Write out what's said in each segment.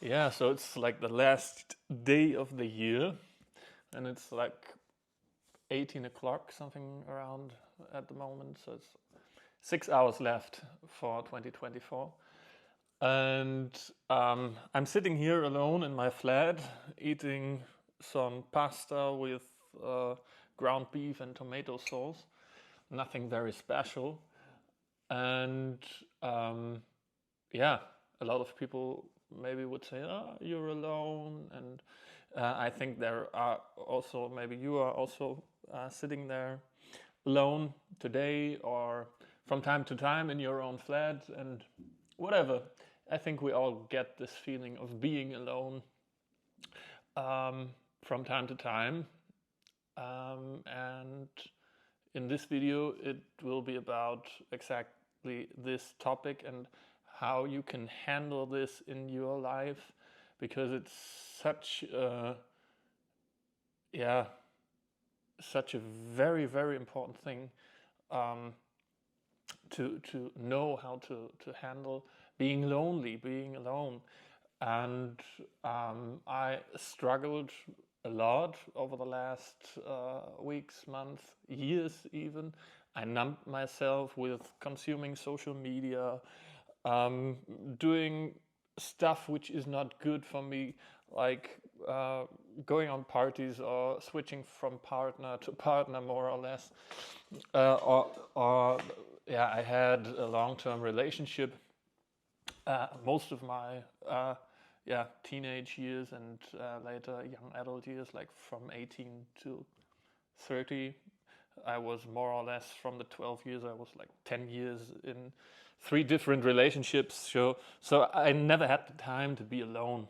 Yeah, so it's like the last day of the year, and it's like 18 o'clock, something around at the moment. So it's 6 hours left for 2024. And I'm sitting here alone in my flat eating some pasta with ground beef and tomato sauce. Nothing very special. And yeah, a lot of people maybe would say, "Oh, you're alone," and I think there are also maybe you are also sitting there alone today or from time to time in your own flat and whatever. I think we all get this feeling of being alone from time to time, and in this video, it will be about exactly this topic and how you can handle this in your life, because it's such a, yeah, such a very very important thing um, to know how to handle being lonely, being alone, and I struggled a lot over the last weeks, months, years even. I numbed myself with consuming social media, um, doing stuff which is not good for me, like going on parties or switching from partner to partner, more or less. Or yeah, I had a long-term relationship most of my yeah, teenage years and later young adult years, like from 18 to 30. I was more or less, from the 12 years, I was like 10 years in three different relationships. So I never had the time to be alone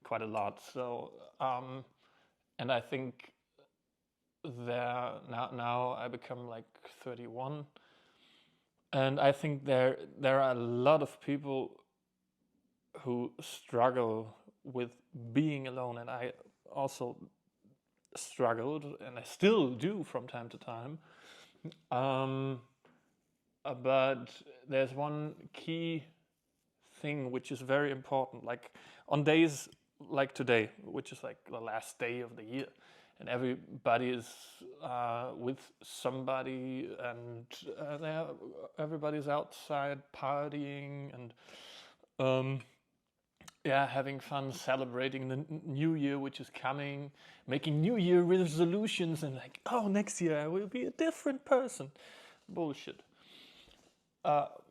quite a lot. So and I think there now I become like 31, and I think there are a lot of people who struggle with being alone, and I also struggled, and I still do from time to time. Um, but there's one key thing which is very important. Like on days like today, which is like the last day of the year, and everybody is with somebody, and everybody's outside partying and um, yeah, having fun, celebrating the new year which is coming, making new year resolutions, and like, oh, next year I will be a different person. Bullshit.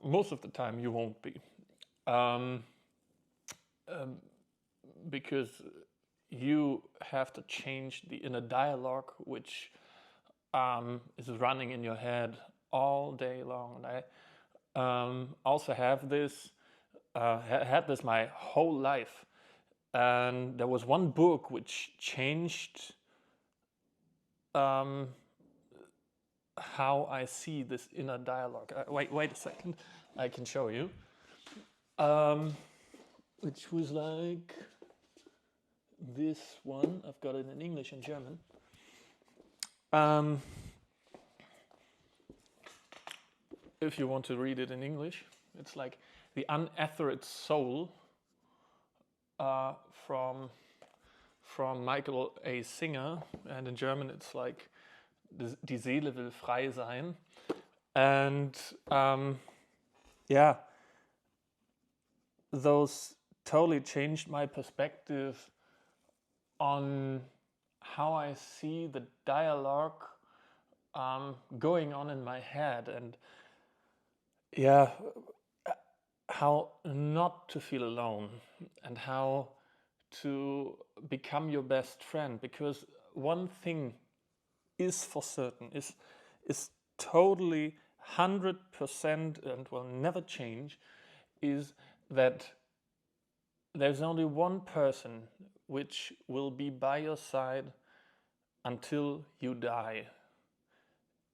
Most of the time you won't be, um, um, because you have to change the inner dialogue which is running in your head all day long. And I also have this, had this my whole life. And there was one book which changed um, how I see this inner dialogue. Wait a second, I can show you. Um, which was like this one. I've got it in English and German. Um, if you want to read it in English, it's like The Unethered Soul uh, from from Michael A. Singer, and in German it's like Die Seele will frei sein. And yeah, those totally changed my perspective on how I see the dialogue going on in my head, and yeah, how not to feel alone, and how to become your best friend. Because one thing is for certain, is totally 100% and will never change, is that there's only one person which will be by your side until you die,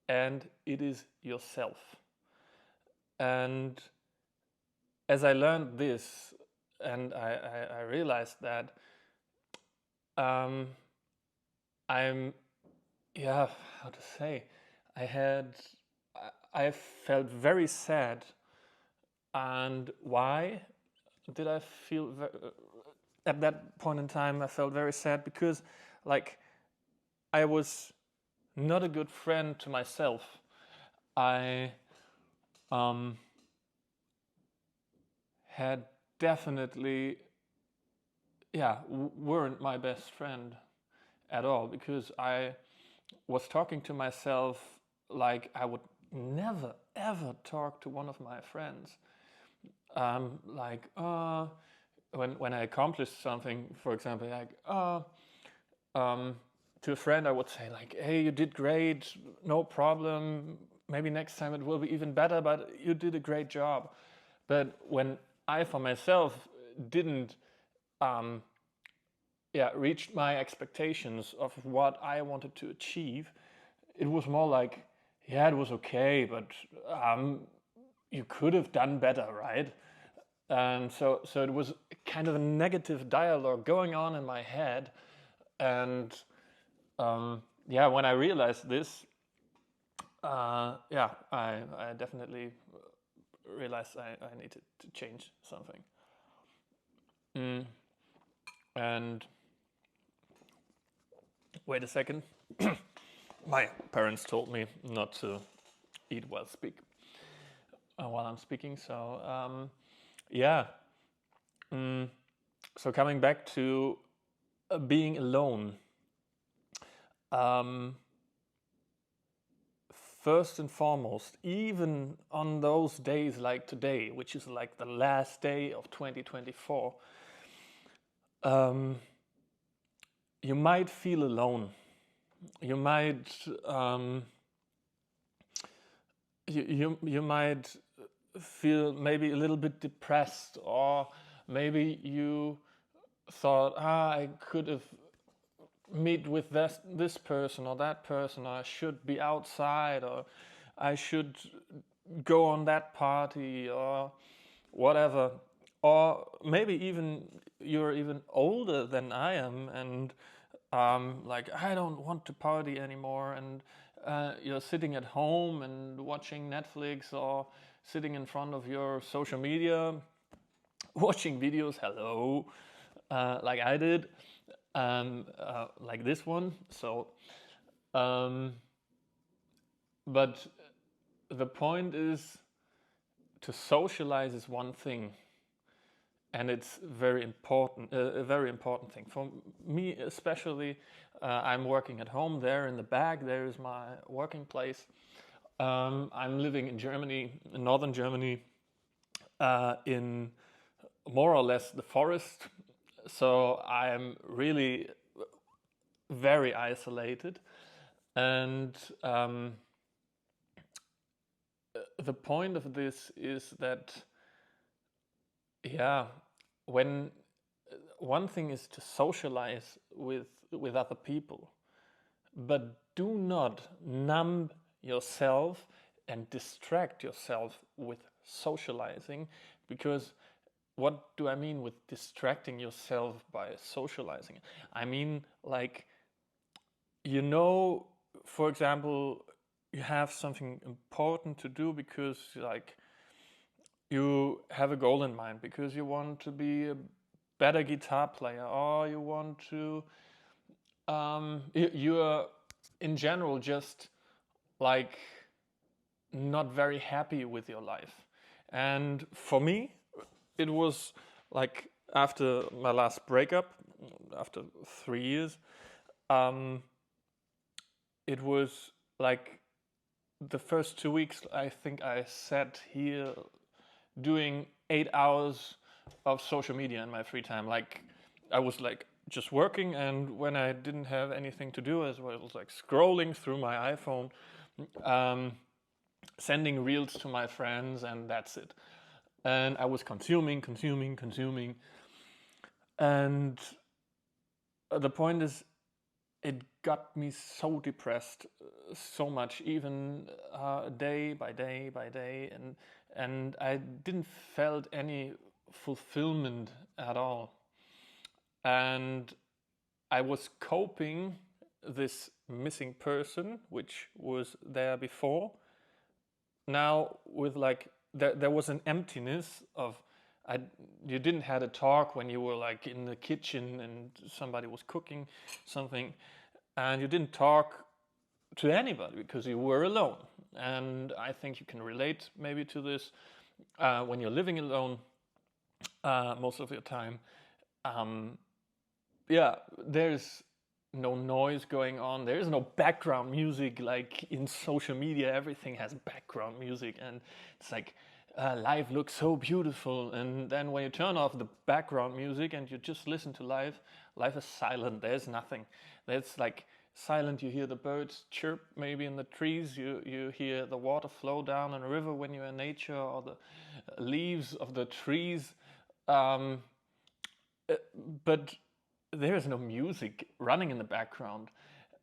and it is yourself. And as I learned this, and I realized that um, I'm, yeah, how to say, I had, I felt very sad. And why did I feel at that point in time, I felt very sad because, like, I was not a good friend to myself. I had definitely, yeah, weren't my best friend at all, because I was talking to myself like I would never ever talk to one of my friends. Like, when I accomplished something, for example, like, to a friend, I would say like, "Hey, you did great, no problem. Maybe next time it will be even better, but you did a great job." But when I, for myself, didn't, reach my expectations of what I wanted to achieve, it was more like, "Yeah, it was okay, but you could have done better, right?" And so it was kind of a negative dialogue going on in my head. And when I realized this, I definitely realized I needed to change something. And wait a second. My parents told me not to eat while I'm speaking. So so coming back to being alone. First and foremost, even on those days like today, which is like the last day of 2024, you might feel alone. You might you might feel maybe a little bit depressed, or maybe you thought, I could have meet with this person or that person, or I should be outside, or I should go on that party, or whatever. Or maybe even you're even older than I am, and like, I don't want to party anymore, and you're sitting at home and watching Netflix, or sitting in front of your social media watching videos, like I did, like this one. So but the point is, to socialize is one thing, and it's very important, a very important thing for me, especially. I'm working at home. There in the back, there is my working place. I'm living in Germany, in northern Germany, in more or less the forest. So I'm really very isolated, and the point of this is that, when one thing is to socialize with other people, but do not numb yourself and distract yourself with socializing. Because what do I mean with distracting yourself by socializing? I mean, like, for example, you have something important to do because, like, you have a goal in mind, because you want to be a better guitar player, or you want to, you are in general just like not very happy with your life. And for me, it was like, after my last breakup, after 3 years, it was like the first 2 weeks, I think I sat here doing 8 hours of social media in my free time. Like, I was like just working, and when I didn't have anything to do, as well, I was like scrolling through my iPhone, sending reels to my friends, and that's it. And I was consuming. And the point is, it got me so depressed, so much, even day by day, and I didn't felt any fulfillment at all. And I was coping this missing person, which was there before, now with, like, there was an emptiness of, I, you didn't had a talk when you were like in the kitchen and somebody was cooking something, and you didn't talk to anybody because you were alone. And I think you can relate maybe to this when you're living alone most of your time. Um, yeah, there's no noise going on. There is no background music like in social media. Everything has background music, and it's like life looks so beautiful. And then when you turn off the background music and you just listen to life, life is silent. There's nothing. There's like silent. You hear the birds chirp maybe in the trees. You hear the water flow down in a river when you're in nature, or the leaves of the trees. Um, but there is no music running in the background,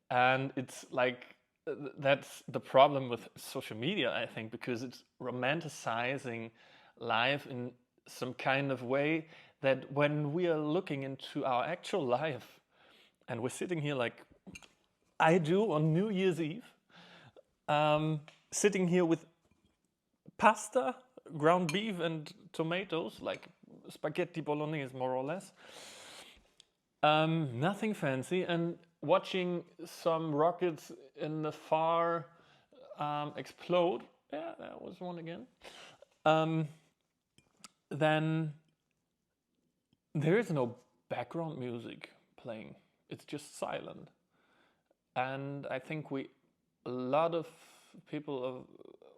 and it's like that's the problem with social media, I think, because it's romanticizing life in some kind of way that when we are looking into our actual life and we're sitting here like I do on New Year's Eve, sitting here with pasta, ground beef, and tomatoes, like spaghetti bolognese, more or less. Nothing fancy, and watching some rockets in the far explode. Yeah, that was one again. Um, then there is no background music playing. It's just silent, and I think a lot of people,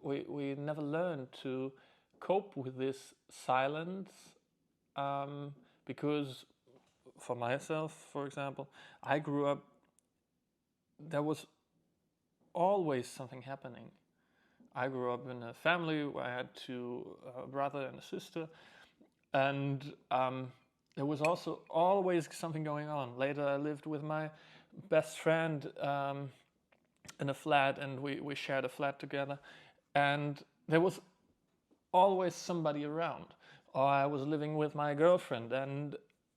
we never learn to cope with this silence because for myself, for example, I grew up, there was always something happening. I grew up in a family where I had two a brother and a sister, and there was also always something going on. Later, I lived with my best friend in a flat, and we shared a flat together, and there was always somebody around. Or I was living with my girlfriend, and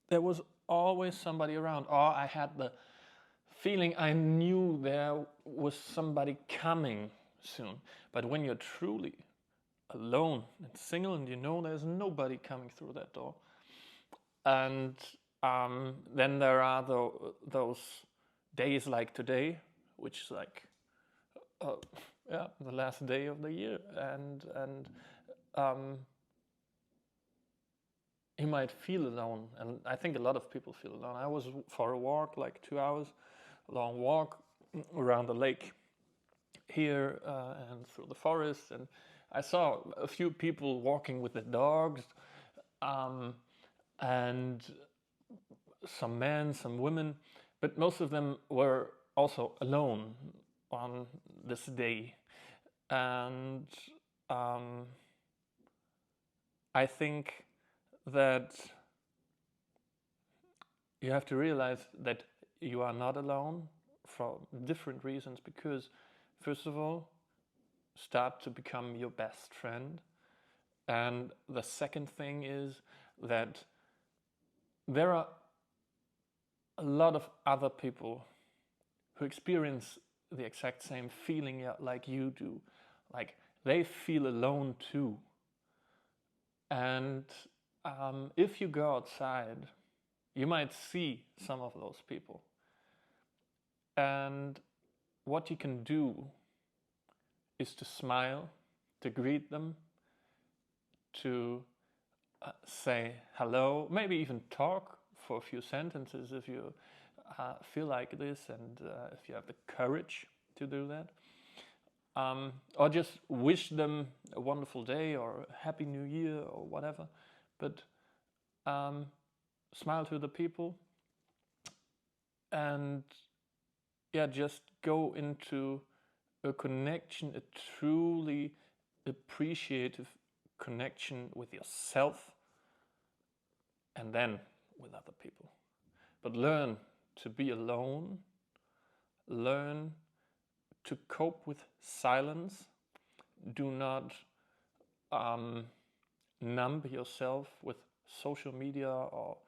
there was always somebody around. Or I had the feeling I knew there was somebody coming soon. But when you're truly alone and single, and you know there's nobody coming through that door, and then there are those days like today, which is like yeah, the last day of the year, and you might feel alone, and I think a lot of people feel alone. I was for a walk, like 2 hours, a long walk around the lake here and through the forest, and I saw a few people walking with their dogs, and some men, some women, but most of them were also alone on this day, and I think that you have to realize that you are not alone for different reasons, because first of all, start to become your best friend, and the second thing is that there are a lot of other people who experience the exact same feeling like you do, like they feel alone too, and if you go outside, you might see some of those people. And what you can do is to smile, to greet them, to say hello, maybe even talk for a few sentences if you feel like this, and if you have the courage to do that. Or just wish them a wonderful day or a happy new year or whatever. But smile to the people, and yeah, just go into a connection, a truly appreciative connection with yourself, and then with other people. But learn to be alone, learn to cope with silence. Do not numb yourself with social media, or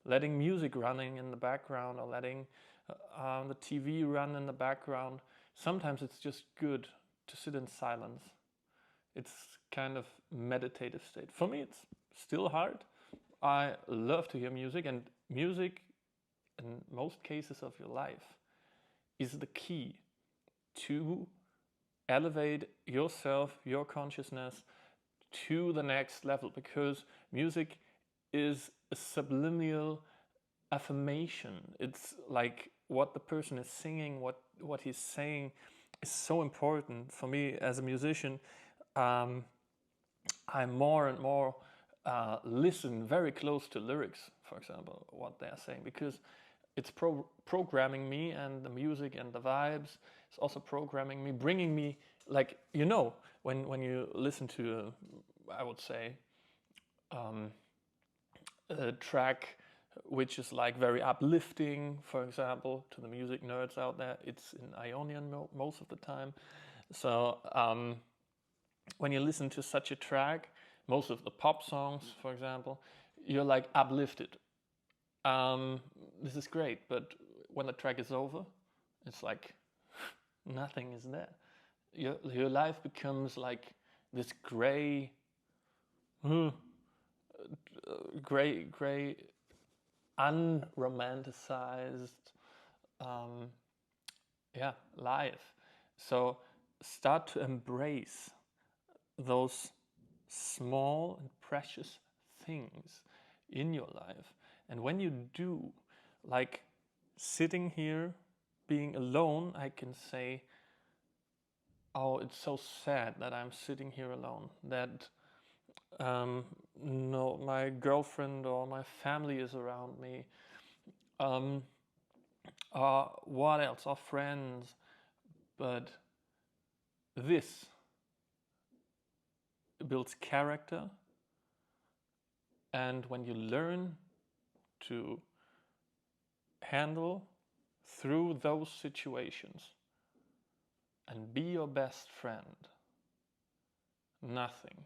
letting music running in the background, or letting the TV run in the background. Sometimes it's just good to sit in silence. It's kind of meditative state. For me, it's still hard, I love to hear music, and music, in most cases of your life, is the key to elevate yourself, your consciousness to the next level, because music is a subliminal affirmation. It's like what the person is singing, what he's saying is so important for me as a musician. I more and more listen very close to lyrics, for example, what they're saying, because it's programming me, and the music and the vibes is also programming me, bringing me, like, when you listen to, I would say, a track which is like very uplifting, for example, to the music nerds out there, it's in Ionian most of the time. So when you listen to such a track, most of the pop songs, for example, you're like uplifted. This is great, but when the track is over, it's like nothing is there. Your life becomes like this gray, unromanticized, life. So start to embrace those small and precious things in your life. And when you do, like sitting here, being alone, I can say, oh, it's so sad that I'm sitting here alone, that no, my girlfriend or my family is around me, what else, or friends. But this builds character, and when you learn to handle through those situations and be your best friend, nothing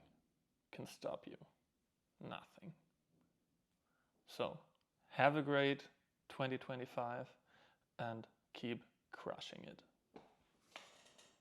can stop you. Nothing. So have a great 2025 and keep crushing it.